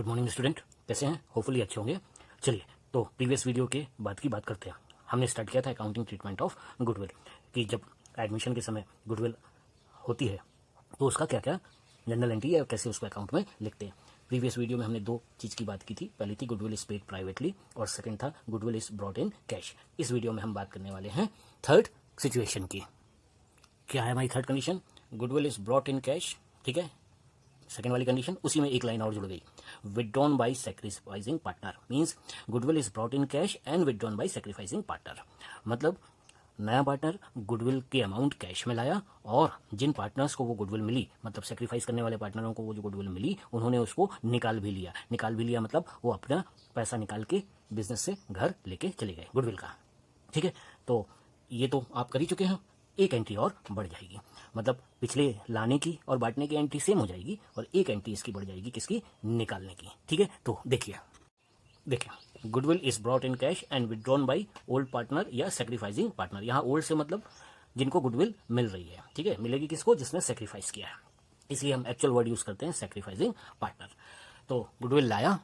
Morning student, कैसे हैं? Hopefully अच्छे होंगे। चलिए, तो प्रीवियस वीडियो के बाद की बात करते हैं। हमने स्टार्ट किया था अकाउंटिंग ट्रीटमेंट ऑफ गुडविल कि जब एडमिशन के समय गुडविल होती है तो उसका क्या क्या जनरल एंट्री है और कैसे उसको अकाउंट में लिखते हैं। प्रीवियस वीडियो में हमने दो चीज़ की बात की थी। पहली थी गुडविल इज पेड प्राइवेटली और सेकंड था goodwill is brought in cash. इस वीडियो में हम बात करने वाले हैं थर्ड सिचुएशन की। क्या है हमारी third condition? Goodwill is brought in cash, ठीक है। सेकेंड वाली कंडीशन, उसी में एक लाइन और जुड़ गई, withdrawn bye sacrificing partner. Means goodwill is brought in cash and withdrawn bye sacrificing partner. मतलब नया पार्टनर गुडविल के अमाउंट कैश में लाया और जिन पार्टनर्स को वो गुडविल मिली, मतलब सेक्रीफाइस करने वाले पार्टनरों को वो जो गुडविल मिली, उन्होंने उसको निकाल भी लिया। मतलब वो अपना पैसा निकाल के बिजनेस से घर लेके चले गए गुडविल का, ठीक है। तो ये तो आप कर ही चुके हैं। एक एंट्री और बढ़ जाएगी, मतलब पिछले लाने की और बांटने की एंट्री सेम हो जाएगी और एक एंट्री इसकी बढ़ जाएगी, किसकी? निकालने की, ठीक है। तो देखिए goodwill is brought in cash and withdrawn by old partner या सेक्रीफाइसिंग पार्टनर। यहाँ ओल्ड से मतलब जिनको गुडविल मिल रही है, ठीक है। मिलेगी किसको? जिसने सेक्रीफाइस किया है, इसलिए हम एक्चुअल वर्ड यूज करते हैं सेक्रीफाइसिंग पार्टनर। तो गुडविल लाया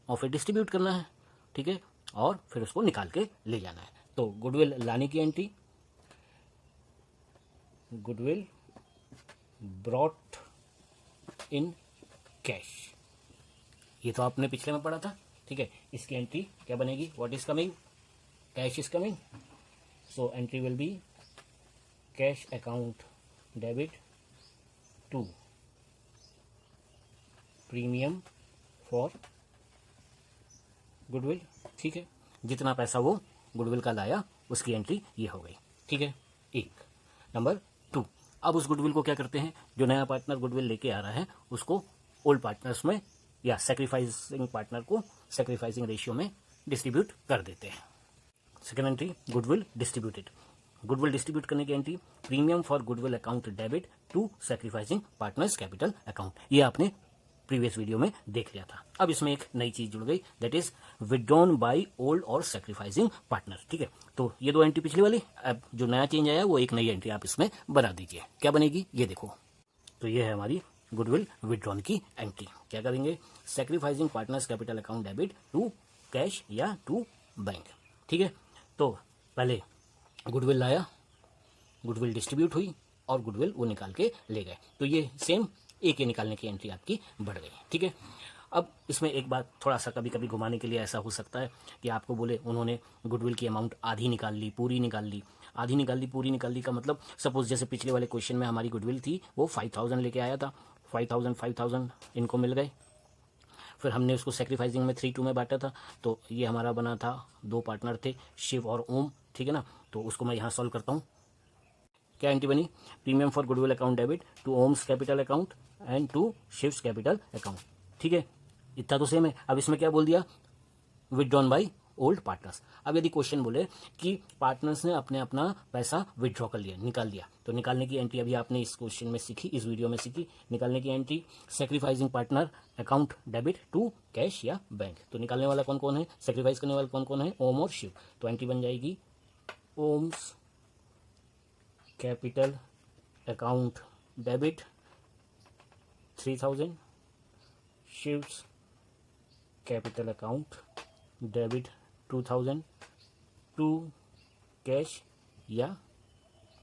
और फिर डिस्ट्रीब्यूट करना है, ठीक है, और फिर उसको निकाल के ले जाना है। तो गुडविल लाने की entry, goodwill brought in cash, ये तो आपने पिछले में पढ़ा था, ठीक है। इसकी एंट्री क्या बनेगी? What is coming? Cash is coming, so entry will be cash account debit to premium for goodwill, ठीक है। जितना पैसा वो गुडविल का लाया उसकी एंट्री ये हो गई, ठीक है। एक नंबर 2, अब उस गुडविल को क्या करते हैं? जो नया पार्टनर गुडविल लेके आ रहा है उसको ओल्ड पार्टनर्स में या सेक्रीफाइसिंग पार्टनर को सेक्रीफाइसिंग रेशियो में डिस्ट्रीब्यूट कर देते हैं। Second entry goodwill distributed. Goodwill distribute करने की entry premium for goodwill account debit to sacrificing partners capital account. ये आपने प्रीवियस वीडियो में देख लिया था। अब इसमें एक नई चीज जुड़ गई, that is withdrawn by old और सेक्रीफाइसिंग पार्टनर, ठीक है। तो ये दो एंट्री पिछली वाली, अब जो नया चेंज आया वो एक नई एंट्री आप इसमें बना दीजिए। क्या बनेगी ये देखो। तो ये है हमारी गुडविल विथड्रॉन की एंट्री। क्या करेंगे? Sacrificing partners capital account debit to cash या टू बैंक, ठीक है। तो पहले गुडविल लाया, गुडविल डिस्ट्रीब्यूट हुई और गुडविल वो निकाल के ले गए। तो ये सेम एक ये निकालने की एंट्री आपकी बढ़ गई, ठीक है। अब इसमें एक बात थोड़ा सा कभी कभी घुमाने के लिए ऐसा हो सकता है कि आपको बोले उन्होंने गुडविल की अमाउंट आधी निकाल ली, पूरी निकाल ली। आधी निकाल ली, पूरी निकाल ली का मतलब, सपोज जैसे पिछले वाले क्वेश्चन में हमारी गुडविल थी वो 5000 लेके आया था, 5000 इनको मिल गए। फिर हमने उसको सेक्रीफाइसिंग में 3-2 में बांटा था, तो ये हमारा बना था, दो पार्टनर थे शिव और ओम, ठीक है ना। तो उसको मैं यहाँ सॉल्व करता हूँ। क्या एंट्री बनी? Premium for goodwill account debit to Om's capital account and to Shiv's capital account, ठीक है। इतना तो सेम है। अब इसमें क्या बोल दिया? Withdrawn by old partners. अब यदि क्वेश्चन बोले कि पार्टनर्स ने अपना पैसा विथड्रॉ कर लिया, निकाल लिया, तो निकालने की एंट्री अभी आपने इस क्वेश्चन में सीखी, इस वीडियो में सीखी। निकालने की entry sacrificing partner account debit to cash या बैंक। तो निकालने वाला कौन कौन है? सेक्रीफाइस करने वाला कौन कौन है? ओम और शिव। तो एंट्री बन जाएगी Om's capital account debit 3000, Shiv's capital account debit 2000 to cash या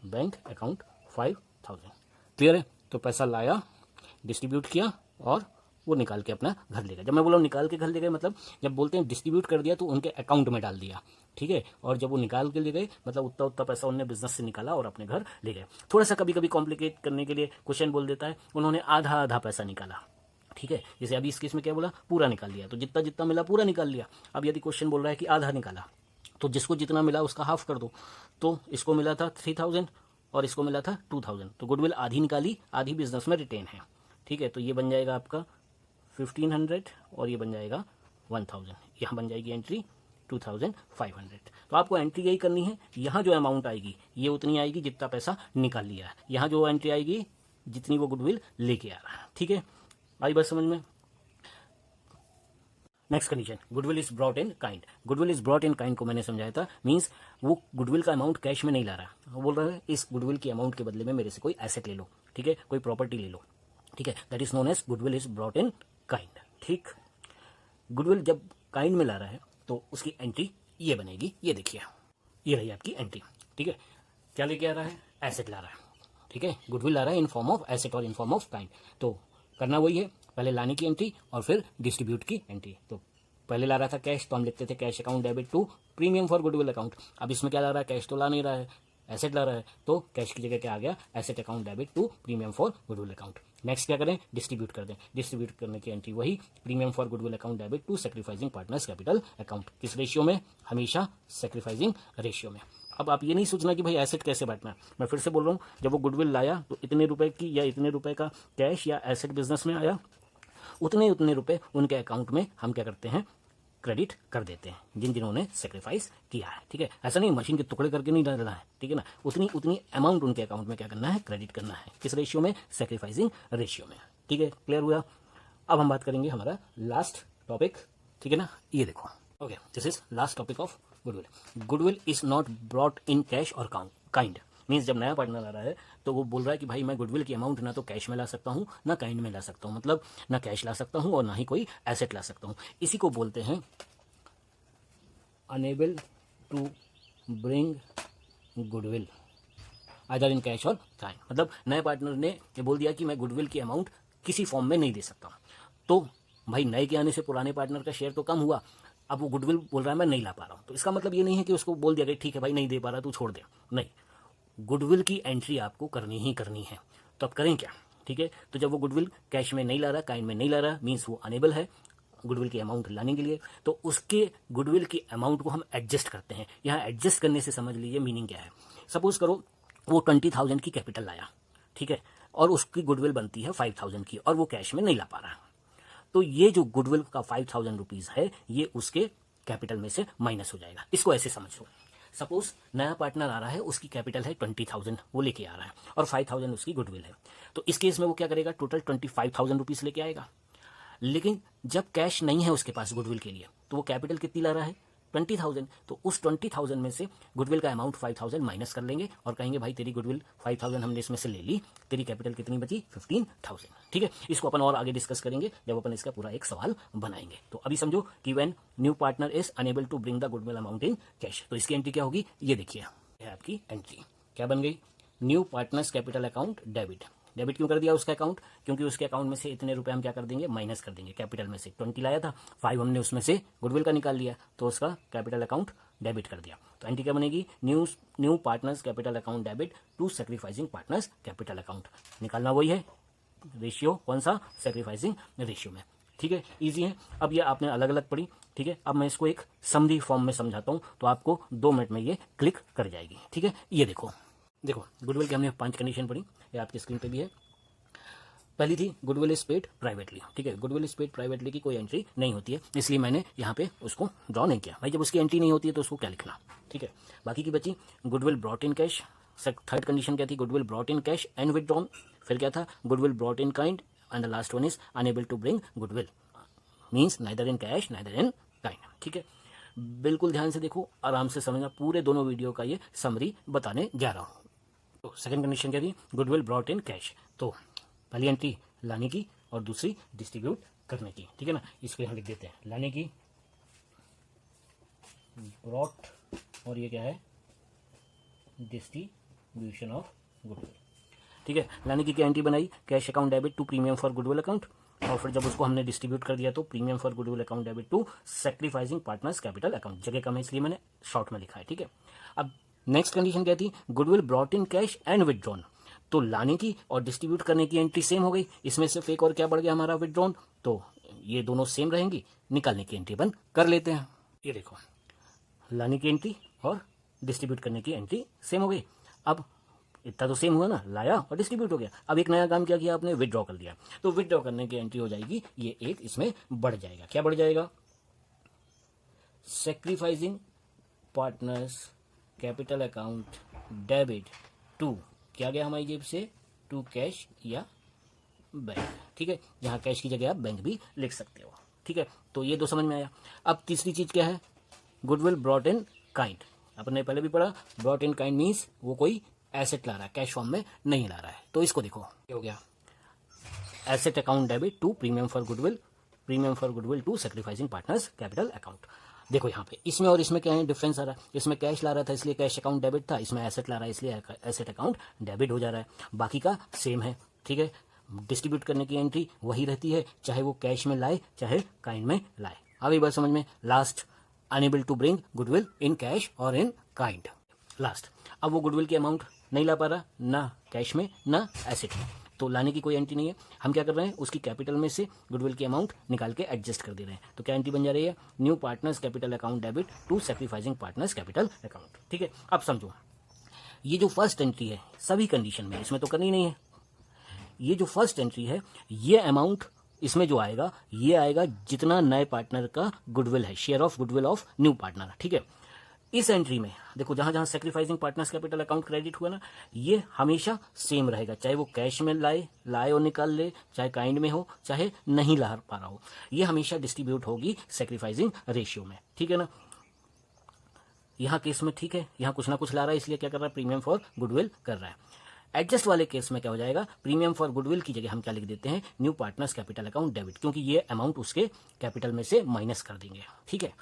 बैंक अकाउंट 5000। क्लियर है? तो पैसा लाया, डिस्ट्रीब्यूट किया और वो निकाल के अपना घर ले गए। जब मैं बोला निकाल के घर ले गए, मतलब जब बोलते हैं डिस्ट्रीब्यूट कर दिया तो उनके अकाउंट में डाल दिया, ठीक है। और जब वो निकाल के ले गए मतलब उतना उतना पैसा उन्होंने बिजनेस से निकाला और अपने घर ले गए। थोड़ा सा कभी कभी कॉम्प्लिकेट करने के लिए क्वेश्चन बोल देता है उन्होंने आधा आधा पैसा निकाला, ठीक है। जैसे अभी इस केस में क्या बोला? पूरा निकाल लिया, तो जितना जितना मिला पूरा निकाल लिया। अब यदि क्वेश्चन बोल रहा है कि आधा निकाला, तो जिसको जितना मिला उसका हाफ कर दो। तो इसको मिला था 3000 और इसको मिला था 2000, तो गुडविल आधी निकाली, आधी बिजनेस में रिटेन है, ठीक है। तो ये बन जाएगा आपका 1500 और ये बन जाएगा 1000। यहाँ बन जाएगी एंट्री 2500। तो आपको एंट्री यही करनी है। यहाँ जो अमाउंट आएगी ये उतनी आएगी जितना पैसा निकाल लिया है, यहाँ जो एंट्री आएगी जितनी वो गुडविल लेके आ रहा है, ठीक है। आई बात समझ में? Next condition, goodwill is brought in kind. Goodwill is brought in kind को मैंने समझाया था, मींस वो गुडविल का अमाउंट कैश में नहीं ला रहा, वो बोल रहा है इस गुडविल की अमाउंट के बदले में मेरे से कोई एसेट ले लो, ठीक है, कोई प्रॉपर्टी ले लो, ठीक है। That is known as goodwill is brought in kind, ठीक। गुडविल जब काइंड में ला रहा है तो उसकी एंट्री ये बनेगी, ये देखिए, ये रही आपकी एंट्री। ठीक है, क्या लेके आ रहा है? एसेट ला रहा है। ठीक है, गुडविल ला रहा है इन फॉर्म ऑफ एसेट और इन फॉर्म ऑफ काइंड। तो करना वही है, पहले लाने की एंट्री और फिर डिस्ट्रीब्यूट की एंट्री। तो पहले ला रहा था कैश, तो हम लिखते थे cash account debit to premium for goodwill account. अब इसमें क्या ला रहा है? कैश तो ला नहीं रहा है, एसेट ला रहा है, तो कैश की जगह क्या आ गया? Asset account debit to premium for goodwill account. Next क्या करें? डिस्ट्रीब्यूट कर दें। डिस्ट्रीब्यूट करने की एंट्री वही, premium for goodwill account debit to sacrificing partners capital account. किस रेशियो में? हमेशा सैक्रिफाइसिंग रेशियो में। अब आप ये नहीं सोचना कि भाई एसेट कैसे बांटना है। मैं फिर से बोल रहा हूँ, जब वो गुडविल लाया तो इतने रुपए की या इतने रुपए का कैश या एसेट बिजनेस में आया, उतने रुपए उनके अकाउंट में हम क्या करते हैं? क्रेडिट कर देते हैं, जिन्होंने सेक्रीफाइस किया है। ठीक है, ऐसा नहीं मशीन के टुकड़े करके नहीं डालना है। ठीक है ना, उतनी अमाउंट उनके अकाउंट में क्या करना है? क्रेडिट करना है। किस रेशियो में? सेक्रीफाइसिंग रेशियो में। ठीक है, क्लियर हुआ? अब हम बात करेंगे हमारा लास्ट टॉपिक। ठीक है ना, ये देखो, okay, this is last topic of goodwill. Goodwill is not brought in cash और काइंड। मीन्स जब नया पार्टनर आ रहा है तो वो बोल रहा है कि भाई मैं गुडविल की अमाउंट ना तो कैश में ला सकता हूँ ना काइंड में ला सकता हूँ, मतलब ना कैश ला सकता हूँ और ना ही कोई एसेट ला सकता हूँ। इसी को बोलते हैं unable to bring goodwill either in cash और काइंड। मतलब नए पार्टनर ने ये बोल दिया कि मैं गुडविल की अमाउंट किसी फॉर्म में नहीं दे सकता हूँ। तो भाई नए के आने से पुराने पार्टनर का शेयर तो कम हुआ, अब वो गुडविल बोल रहा है मैं नहीं ला पा रहा हूँ। तो इसका मतलब ये नहीं है कि उसको बोल दिया कि ठीक है भाई नहीं दे पा रहा तू छोड़ दे, नहीं, गुडविल की एंट्री आपको करनी ही करनी है। तो अब करें क्या? ठीक है, तो जब वो गुडविल कैश में नहीं ला रहा, काइंड में नहीं ला रहा, मीन्स वो अनेबल है गुडविल की अमाउंट लाने के लिए, तो उसके गुडविल की अमाउंट को हम एडजस्ट करते हैं। यहाँ एडजस्ट करने से समझ लीजिए मीनिंग क्या है। सपोज करो वो 20,000 की कैपिटल लाया, ठीक है, और उसकी गुडविल बनती है 5,000 की और वो कैश में नहीं ला पा रहा, तो ये जो गुडविल का 5,000 रुपीज है ये उसके कैपिटल में से माइनस हो जाएगा। इसको ऐसे समझ लो, सपोज नया पार्टनर आ रहा है, उसकी कैपिटल है 20,000, वो लेके आ रहा है और 5,000 उसकी गुडविल है। तो इस केस में वो क्या करेगा? टोटल 25,000 रुपीज लेके आएगा। लेकिन जब कैश नहीं है उसके पास गुडविल के लिए, तो वो कैपिटल कितनी ला रहा है? 20,000। तो उस 20,000 में से गुडविल का अमाउंट 5,000 माइनस कर लेंगे और कहेंगे भाई तेरी गुडविल 5,000 हमने इसमें से ले ली, तेरी कैपिटल कितनी बची? 15,000। ठीक है, इसको अपन और आगे डिस्कस करेंगे जब अपन इसका पूरा एक सवाल बनाएंगे। तो अभी समझो कि when new partner is unable to bring the goodwill amount in cash, तो इसकी एंट्री क्या होगी? ये देखिए, है आपकी एंट्री क्या बन गई? New partners capital account debit. Debit क्यों कर दिया उसका अकाउंट? क्योंकि उसके अकाउंट में से इतने रुपए हम क्या कर देंगे? माइनस कर देंगे। कैपिटल में से 20 लाया था, 5 हमने उसमें से गुडविल का निकाल लिया, तो उसका कैपिटल अकाउंट डेबिट कर दिया। तो एंट्री क्या बनेगी? New partners capital account debit to sacrificing partners capital account. निकालना वही है, रेशियो कौन सा? सैक्रिफाइसिंग रेशियो में। ठीक है, ईजी है। अब ये आपने अलग अलग पढ़ी, ठीक है, अब मैं इसको एक समरी फॉर्म में समझाता हूँ तो आपको 2 मिनट में ये क्लिक कर जाएगी। ठीक है, ये देखो गुडविल की हमने 5 कंडीशन पढ़ी, ये आपकी स्क्रीन पे भी है। पहली थी गुडविल इज पेड प्राइवेटली। ठीक है, गुडविल इज पेड प्राइवेटली की कोई एंट्री नहीं होती है, इसलिए मैंने यहाँ पे उसको ड्रॉ नहीं किया। भाई जब उसकी एंट्री नहीं होती है तो उसको क्या लिखना? ठीक है, बाकी की बची goodwill brought in cash. Third condition क्या थी? Goodwill brought in cash and withdrawn. फिर क्या था? Goodwill brought in kind and the last one is unable to bring goodwill, means neither in cash neither in kind. ठीक है, बिल्कुल ध्यान से देखो, आराम से समझना, पूरे दोनों वीडियो का ये समरी बताने जा रहा हूँ। तो सेकंड कंडीशन क्या थी? Goodwill brought in cash. तो पहली एंट्री लाने की और दूसरी डिस्ट्रीब्यूट करने की। ठीक है ना, इसको यहाँ लिख देते हैं, लाने की ब्रॉट, और ये क्या है? Distribution of goodwill. ठीक है, लाने की क्या एंट्री बनाई? Cash account debit to premium for goodwill account, और फिर जब उसको हमने डिस्ट्रीब्यूट कर दिया तो premium for goodwill account debit to sacrificing partners capital account. जगह कम है इसलिए मैंने शॉर्ट में लिखा है। ठीक है, अब नेक्स्ट कंडीशन क्या थी? Goodwill brought in cash and withdrawn. तो लाने की और डिस्ट्रीब्यूट करने की एंट्री सेम हो गई, इसमें सिर्फ एक और क्या बढ़ गया हमारा? विथड्रॉन। तो ये दोनों सेम रहेंगी, निकालने की एंट्री बंद कर लेते हैं। ये देखो, लाने की एंट्री और डिस्ट्रीब्यूट करने की एंट्री सेम हो गई। अब इतना तो सेम हुआ ना, लाया और डिस्ट्रीब्यूट हो गया। अब एक नया काम क्या किया आपने? विथड्रॉ कर दिया। तो विथड्रॉ करने की एंट्री हो जाएगी, ये एक इसमें बढ़ जाएगा। क्या बढ़ जाएगा? Sacrificing partners capital account debit to, क्या गया हमारी जेब से? टू कैश या बैंक। ठीक है, जहां कैश की जगह आप बैंक भी लिख सकते हो। ठीक है, तो ये दो समझ में आया। अब तीसरी चीज क्या है? Goodwill brought in kind. अपने पहले भी पढ़ा, ब्रॉट इन काइंड मीन्स वो कोई एसेट ला रहा है, कैश फॉर्म में नहीं ला रहा है। तो इसको देखो, क्या हो गया? Asset account debit to premium for goodwill premium for goodwill to sacrificing partners capital account. देखो यहाँ पे इसमें और इसमें क्या है डिफरेंस आ रहा है, इसमें कैश ला रहा था इसलिए कैश अकाउंट डेबिट था, इसमें एसेट ला रहा है इसलिए एसेट अकाउंट डेबिट हो जा रहा है, बाकी का सेम है। ठीक है, डिस्ट्रीब्यूट करने की एंट्री वही रहती है, चाहे वो कैश में लाए चाहे काइंड में लाए। अब एक बार समझ में, last unable to bring goodwill in cash और इन काइंड। लास्ट, अब वो गुडविल की अमाउंट नहीं ला पा रहा, ना कैश में ना एसेट में, तो लाने की कोई एंट्री नहीं है। हम क्या कर रहे हैं, उसकी कैपिटल में से गुडविल की अमाउंट निकाल के एडजस्ट कर दे रहे हैं। तो क्या एंट्री बन जा रही है, new partners capital account debit to sacrificing partners capital account. ठीक है, अब समझो ये जो फर्स्ट एंट्री है सभी कंडीशन में, इसमें तो करनी नहीं है, ये जो फर्स्ट एंट्री है ये अमाउंट इसमें जो आएगा ये आएगा जितना नए पार्टनर का गुडविल है, share of goodwill of new partner. ठीक है, इस एंट्री में देखो जहां जहां sacrificing partners capital account credit हुआ ना, ये हमेशा सेम रहेगा, चाहे वो कैश में लाए और निकाल ले, चाहे काइंड में हो चाहे नहीं ला पा रहा हो, ये हमेशा डिस्ट्रीब्यूट होगी सैक्रिफाइसिंग रेशियो में। ठीक है ना, यहाँ केस में ठीक है, यहाँ कुछ ना कुछ ला रहा है इसलिए क्या कर रहा है, प्रीमियम फॉर गुडविल कर रहा है। एडजस्ट वाले केस में क्या हो जाएगा, प्रीमियम फॉर गुडविल की जगह हम क्या लिख देते हैं, new partners capital account debit, क्योंकि ये अमाउंट उसके कैपिटल में से माइनस कर देंगे। ठीक है,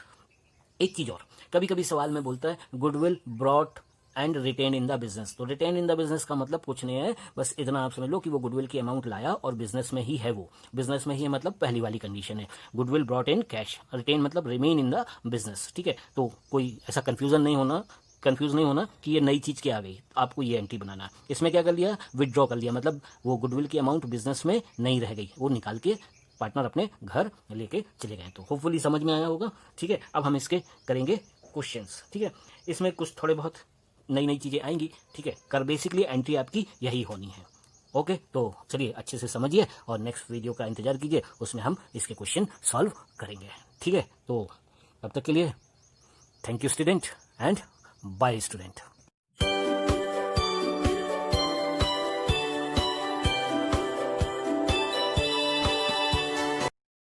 एक चीज और, कभी कभी सवाल में बोलता है goodwill brought and retained in the business, तो रिटेन इन द बिजनेस का मतलब कुछ नहीं है, बस इतना आप समझ लो कि वो गुडविल की अमाउंट लाया और बिजनेस में ही है, वो बिजनेस में ही है, मतलब पहली वाली कंडीशन है। Goodwill brought in cash, retained मतलब रिमेन इन द बिजनेस। ठीक है, तो कोई ऐसा कंफ्यूज नहीं होना कि ये नई चीज क्या आ गई, आपको ये एंट्री बनाना है। इसमें क्या कर लिया, विदड्रॉ कर लिया, मतलब वो गुडविल की अमाउंट बिजनेस में नहीं रह गई, वो निकाल के पार्टनर अपने घर लेके चले गए। तो होपफुली समझ में आया होगा। ठीक है, अब हम इसके करेंगे क्वेश्चंस। ठीक है, इसमें कुछ थोड़े बहुत नई चीजें आएंगी। ठीक है, कर बेसिकली एंट्री आपकी यही होनी है। ओके, तो चलिए अच्छे से समझिए और नेक्स्ट वीडियो का इंतजार कीजिए, उसमें हम इसके क्वेश्चन सॉल्व करेंगे। ठीक है, तो अब तक के लिए thank you student and bye student.